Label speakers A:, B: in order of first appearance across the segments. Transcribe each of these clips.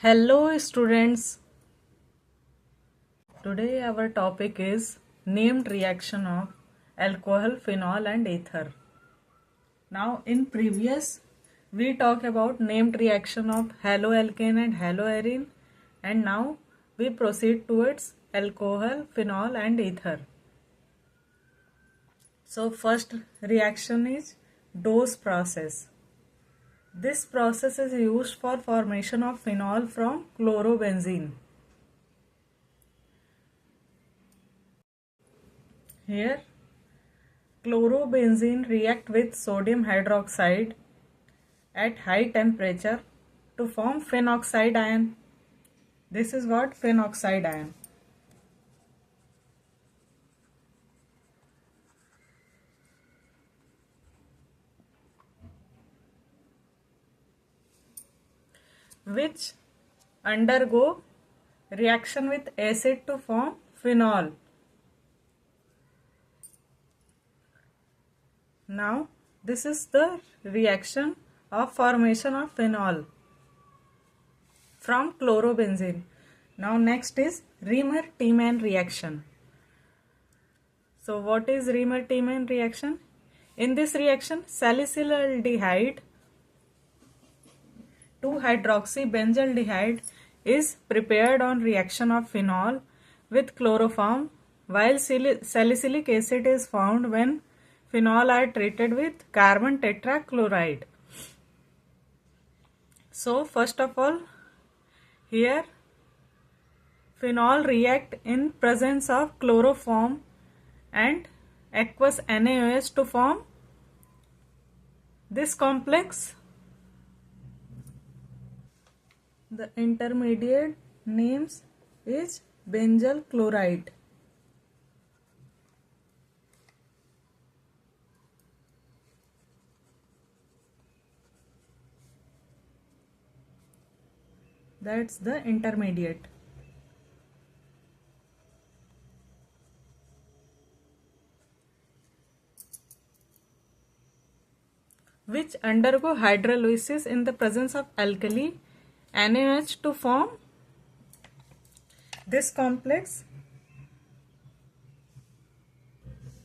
A: Hello students, today our topic is named reaction of alcohol, phenol and ether. Now in previous we talk about named reaction of haloalkane and haloarine, and now we proceed towards alcohol, phenol and ether. So first reaction is dose process. This process is used for formation of phenol from chlorobenzene. Here chlorobenzene react with sodium hydroxide at high temperature to form phenoxide ion. This is what phenoxide ion. Which undergo reaction with acid to form phenol. Now this is the reaction of formation of phenol from chlorobenzene. Now next is Reamer-Tiemann reaction. So what is Reamer-Tiemann reaction? In this reaction, salicylaldehyde 2-hydroxybenzaldehyde is prepared on reaction of phenol with chloroform, while salicylic acid is found when phenol are treated with carbon tetrachloride. So first of all, here phenol react in presence of chloroform and aqueous NaOH to form this complex. The intermediate names is benzyl chloride. That's the intermediate. Which undergo hydrolysis in the presence of alkali NaOH to form this complex,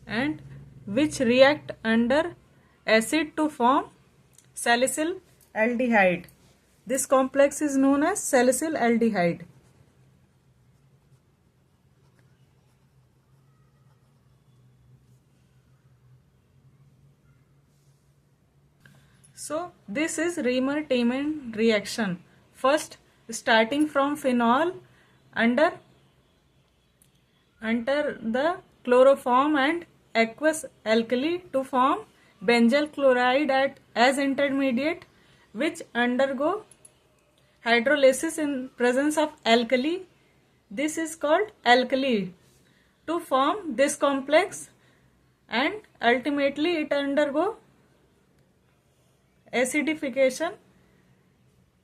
A: and which react under acid to form salicylaldehyde. This complex is known as salicylaldehyde. So this is Reamer-Tiemann reaction. First, starting from phenol under the chloroform and aqueous alkali to form benzyl chloride as intermediate, which undergo hydrolysis in presence of alkali. This is called alkali to form this complex, and ultimately it undergo acidification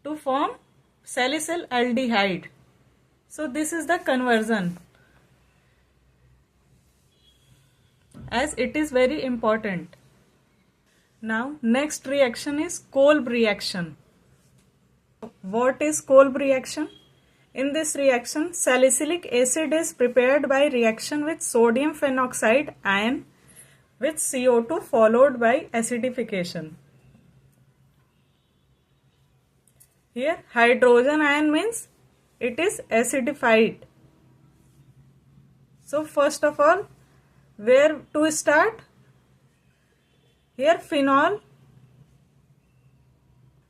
A: to form salicylaldehyde. So this is the conversion, as it is very important. Now next reaction is Kolb reaction. What is Kolb reaction? In this reaction, salicylic acid is prepared by reaction with sodium phenoxide ion with CO2 followed by acidification. Here hydrogen ion means it is acidified. So first of all, where to start? Here phenol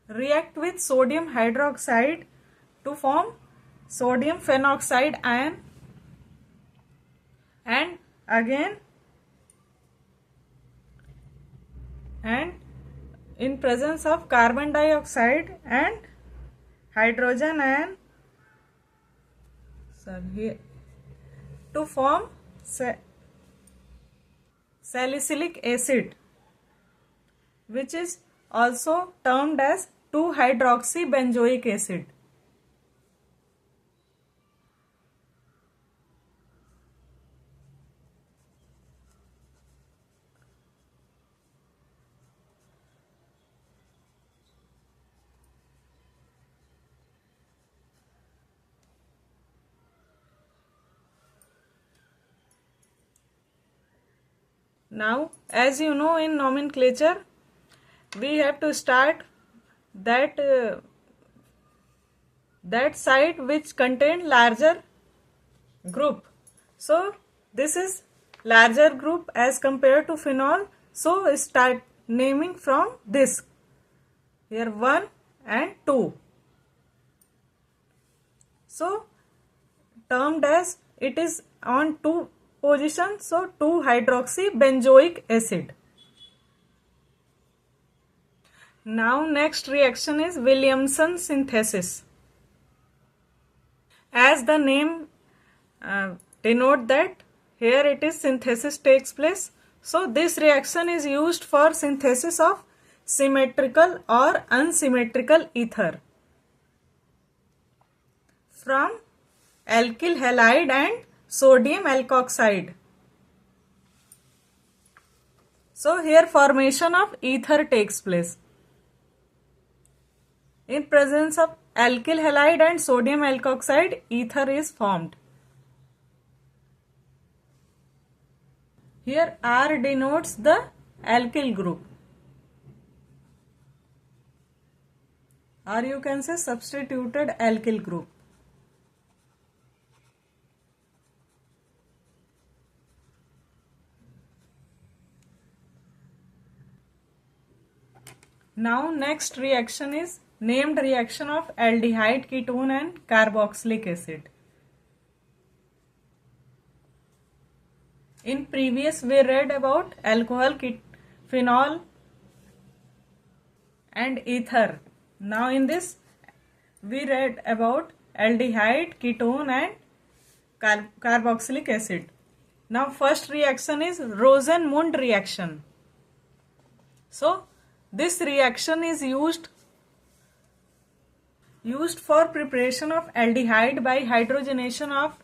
A: react with sodium hydroxide to form sodium phenoxide ion, and again in presence of carbon dioxide and hydrogen ion, here to form salicylic acid, which is also termed as 2-hydroxybenzoic acid. Now, as you know, in nomenclature, we have to start that site which contain larger group. So this is larger group as compared to phenol. So start naming from this. Here 1 and 2. So termed as it is on 2 position. So 2-hydroxybenzoic acid. Now next reaction is Williamson synthesis. As the name denote that here it is synthesis takes place. So this reaction is used for synthesis of symmetrical or unsymmetrical ether from alkyl halide and sodium alkoxide. So here formation of ether takes place. In presence of alkyl halide and sodium alkoxide, ether is formed. Here R denotes the alkyl group, or you can say substituted alkyl group. Now next reaction is named reaction of aldehyde ketone and carboxylic acid. In previous we read about alcohol, phenol and ether. Now in this we read about aldehyde, ketone and carboxylic acid. Now first reaction is Rosenmund reaction. So this reaction is used for preparation of aldehyde by hydrogenation of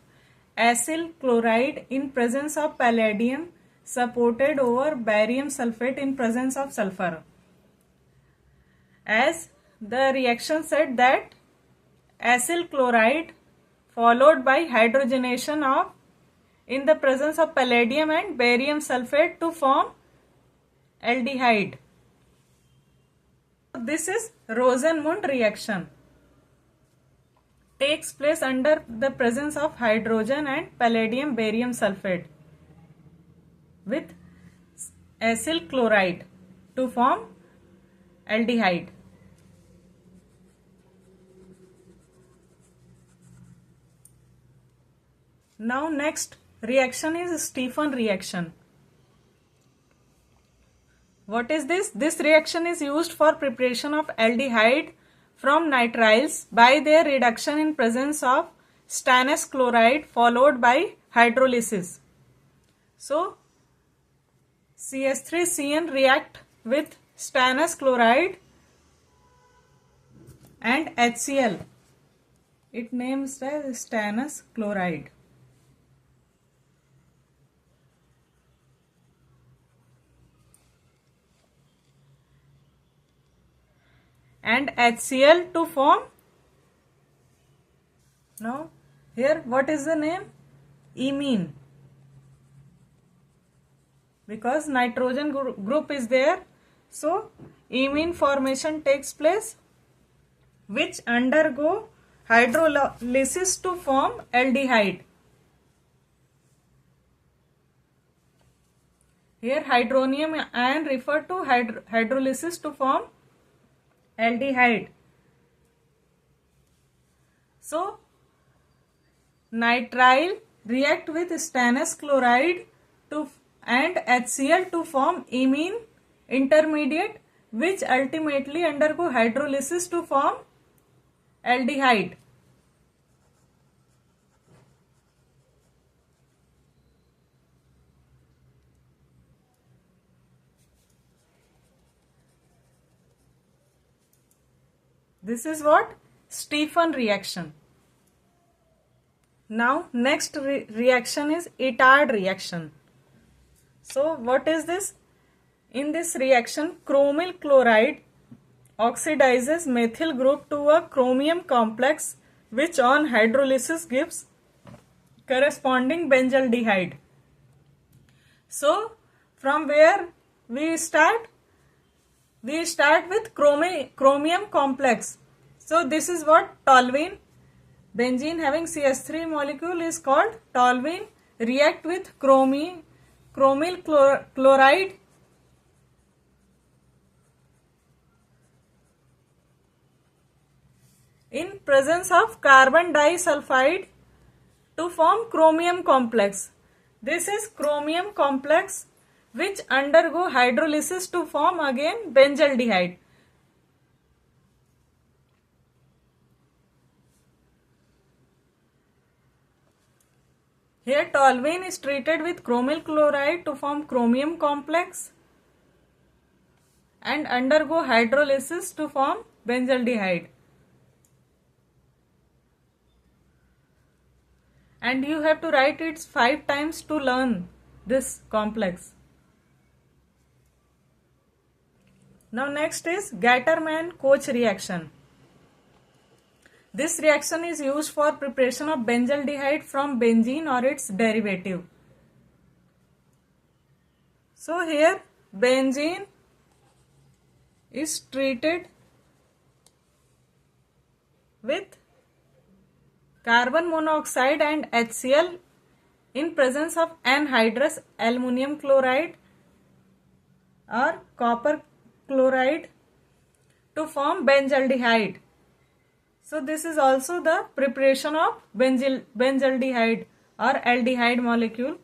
A: acyl chloride in presence of palladium supported over barium sulfate in presence of sulfur. As the reaction said that acyl chloride followed by hydrogenation of in the presence of palladium and barium sulfate to form aldehyde. This is Rosenmund reaction. Takes place under the presence of hydrogen and palladium barium sulfate with acyl chloride to form aldehyde. Now next reaction is Stephan reaction. What is this? This reaction is used for preparation of aldehyde from nitriles by their reduction in presence of stannous chloride followed by hydrolysis. So CH3CN react with stannous chloride and HCl. It names as stannous chloride. And HCl to form. Now here what is the name? Imine. Because nitrogen group is there, so imine formation takes place which undergo hydrolysis to form aldehyde. Here hydronium ion refer to hydrolysis to form aldehyde. So nitrile react with stannous chloride and HCl to form imine intermediate which ultimately undergo hydrolysis to form aldehyde. This is what? Stephan reaction. Now next reaction is Itard reaction. So what is this? In this reaction, chromyl chloride oxidizes methyl group to a chromium complex which on hydrolysis gives corresponding benzaldehyde. So from where we start? We start with chromium complex. So this is what toluene. Benzene having CH3 molecule is called toluene. React with chromyl chloride in presence of carbon disulfide to form chromium complex. This is chromium complex which undergo hydrolysis to form again benzaldehyde. Here toluene is treated with chromyl chloride to form chromium complex and undergo hydrolysis to form benzaldehyde. And you have to write it 5 times to learn this complex. Now next is Gattermann-Koch reaction. This reaction is used for preparation of benzaldehyde from benzene or its derivative. So here benzene is treated with carbon monoxide and HCl in presence of anhydrous aluminum chloride or copper chloride to form benzaldehyde. So this is also the preparation of benzaldehyde or aldehyde molecule.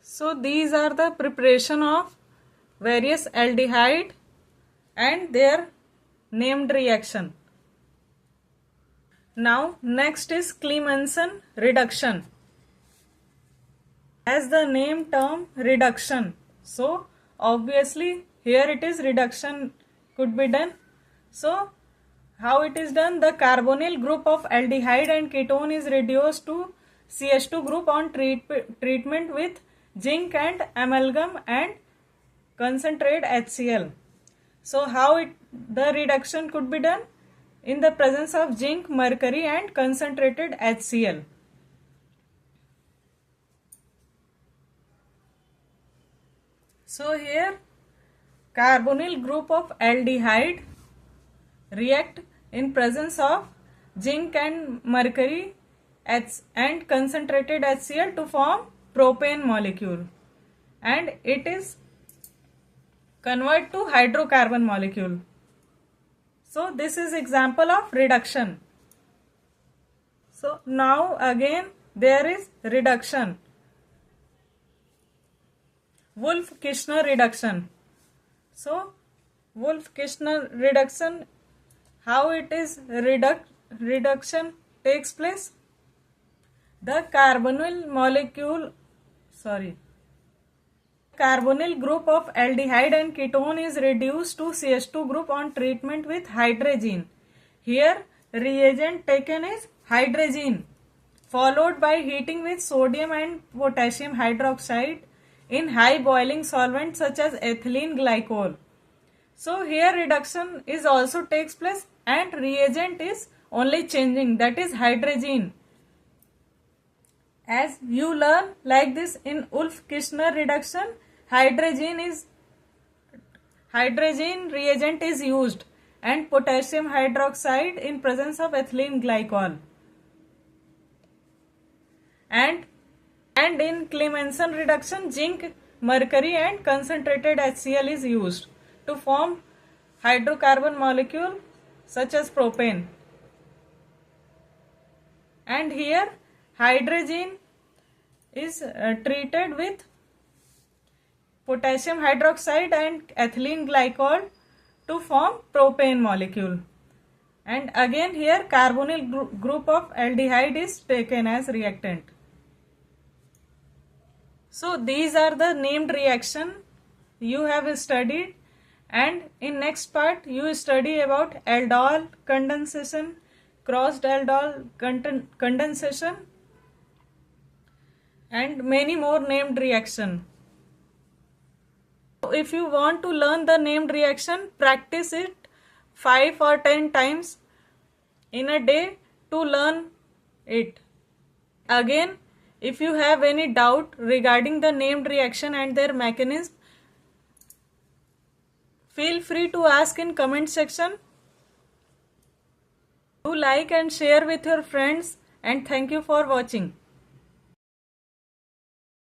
A: So these are the preparation of various aldehyde and their named reaction. Now next is Clemmensen reduction. As the name term reduction, so obviously here it is reduction could be done. So how it is done? The carbonyl group of aldehyde and ketone is reduced to CH2 group on treatment with zinc and amalgam and concentrate HCl. So how the reduction could be done? In the presence of zinc, mercury and concentrated HCl. So here carbonyl group of aldehyde react in presence of zinc and mercury and concentrated HCl to form propane molecule, and it is convert to hydrocarbon molecule. So this is example of reduction. So now again there is reduction. Wolff-Kishner reduction. So Wolff-Kishner reduction, how it is reduction takes place? The carbonyl group of aldehyde and ketone is reduced to CH2 group on treatment with hydrazine. Here reagent taken is hydrazine, followed by heating with sodium and potassium hydroxide in high boiling solvent such as ethylene glycol. So here reduction is also takes place and reagent is only changing, that is hydrazine. As you learn like this in Wolff-Kishner reduction, hydrazine reagent is used and potassium hydroxide in presence of ethylene glycol. And in Clemmensen reduction, zinc, mercury and concentrated HCl is used to form hydrocarbon molecule such as propane. And here hydrazine is treated with potassium hydroxide and ethylene glycol to form propane molecule. And again here carbonyl group of aldehyde is taken as reactant. So these are the named reaction you have studied, and in next part you study about aldol condensation, crossed aldol condensation and many more named reaction. If you want to learn the named reaction, practice it 5 or 10 times in a day to learn it. Again, if you have any doubt regarding the named reaction and their mechanism, feel free to ask in comment section. Do like and share with your friends, and thank you for watching.